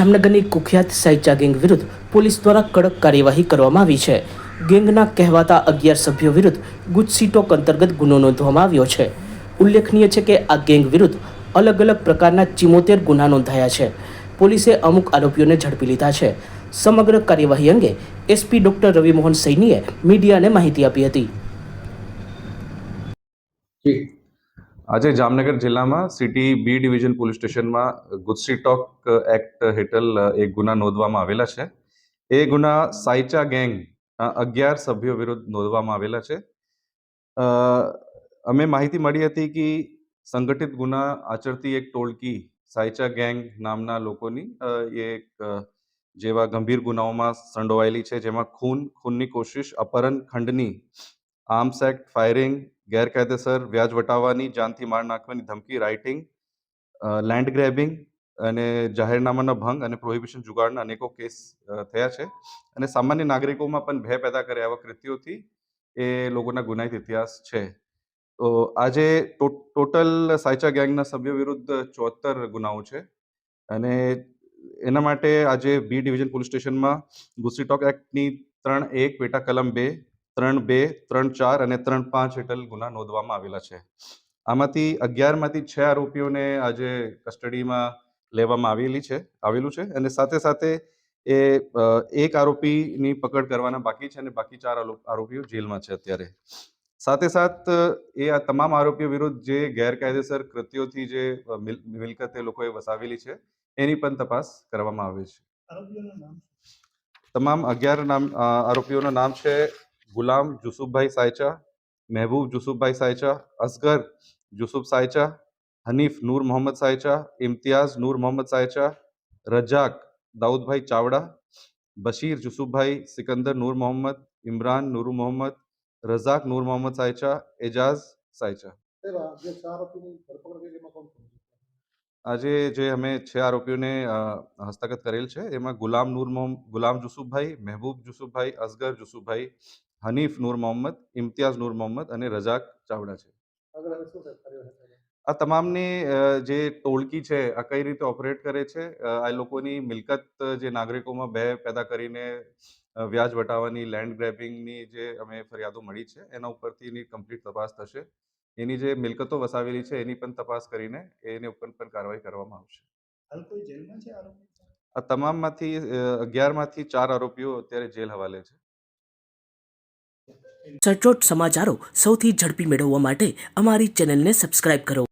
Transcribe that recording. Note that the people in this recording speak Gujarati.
જામનગરની કુખ્યાત સાયચા ગેંગ વિરુદ્ધ પોલીસ દ્વારા કડક કાર્યવાહી કરવામાં આવી છે. ગેંગના કહેવાતા 11 સભ્યો વિરુદ્ધ ગુજસીટોક અંતર્ગત ગુનો નોંધવામાં આવ્યો છે. ઉલ્લેખનીય છે કે આ ગેંગ વિરુદ્ધ અલગ અલગ પ્રકારના 74 ગુના નોંધાયા છે. પોલીસે અમુક આરોપીઓને ઝડપી લીધા છે. સમગ્ર કાર્યવાહી અંગે એસપી ડોક્ટર રવિમોહન સૈનીએ મીડિયાને માહિતી આપી હતી. આજે જામનગર જિલ્લામાં સિટી બી ડિવિઝન પોલીસ સ્ટેશનમાં ગુજસીટોક એક્ટ હેઠળ એક ગુના નોંધવામાં આવેલા છે. એ ગુના સાયચા ગેંગ 11 સભ્યો વિરુદ્ધ નોંધવામાં આવેલા છે. અમે માહિતી મળી હતી કે સંગઠિત ગુના આચરતી એક ટોળકી સાયચા ગેંગ નામના લોકોની એક જેવા ગંભીર ગુનાઓમાં સંડોવાયેલી છે, જેમાં ખૂનની કોશિશ, અપહરણ, ખંડની, આર્મ્સ એક્ટ, ફાયરિંગ, ગેરકાયદેસર વ્યાજ વટાવવાની, જાનથી માર નાખવાની ધમકી, રાઇટિંગ, લેન્ડ ગ્રેબિંગ અને જાહેરનામાનો ભંગ અને પ્રોહિબિશન જુગાડના અનેકો કેસ થયા છે. અને સામાન્ય નાગરિકોમાં પણ ભય પેદા કરે આવા કૃત્યોથી એ લોકોના ગુનાહિત ઇતિહાસ છે. તો આજે ટોટલ સાયચા ગેંગના સભ્યો વિરુદ્ધ 74 ગુનાઓ છે. અને એના માટે આજે બી ડિવિઝન પોલીસ સ્ટેશનમાં ગુજસીટોક એક્ટની 3(1) પેટા કલમ 2, 3(2), 3(4) અને 3(5) હેઠળ ગુના નોંધવામાં આવેલા છે. આમાંથી 11માંથી 6 આરોપીઓને આજે કસ્ટડીમાં લેવામાં આવેલું છે અને સાથે સાથે એક આરોપીની પકડ કરવાના બાકી છે અને બાકી 4 આરોપીઓ જેલમાં છે અત્યારે. સાથે સાથ આ તમામ આરોપીઓ વિરુદ્ધ જે ગેરકાયદેસર કૃત્યોથી જે મિલકત એ લોકોએ વસાવેલી છે એની પણ તપાસ કરવામાં આવે છે. તમામ 11 આરોપીઓના નામ છે: ગુલામ જુસુફભાઈ સાયચા, મહેબૂબ જુસુફભાઈ સાયચા, અસગર જુસુફ સાયચા, હનીફ નૂર મોહમ્મદ સાયચા, ઇમ્તિયાઝ નૂર મોહમ્મદ સાયચા, રજાક દાઉદભાઈ ચાવડા, બશીર જુસુફભાઈ, સિકંદર નૂર મોહમ્મદ, ઇમરાન નૂર મોહમ્મદ, રઝાક નૂર મોહમ્મદ સાયચા, એજાઝ સાયચા. આજે જે અમે 6 આરોપીઓને હસ્તગત કરેલ છે એમાં ગુલામ જુસુફભાઈ, મહેબૂબ જુસુફભાઈ, અસગર જુસુફભાઈ, હનીફ નૂર મોહમ્મદ, ઇમ્તિયાઝ નૂર મોહમ્મદ અને રજાક ચાવડા છે. આ તમામની જે ટોળકી છે આ કઈ રીતે ઓપરેટ કરે છે, આ લોકોની મિલકત જે નાગરિકોમાં ભય પેદા કરીને વ્યાજ વટાવવાની, લેન્ડ ગ્રેબિંગની જે અમે ફરિયાદો મળી છે એના ઉપરથી એની કમ્પ્લીટ તપાસ થશે. એની જે મિલકતો વસાવેલી છે એની પણ તપાસ કરીને એની ઉપર પણ કાર્યવાહી કરવામાં આવશે. આ તમામમાંથી 11માંથી 4 આરોપીઓ અત્યારે જેલ હવાલે છે. સચોટ સમાચારો સૌથી ઝડપી મેળવવા માટે અમારી ચેનલને સબસ્ક્રાઇબ કરો.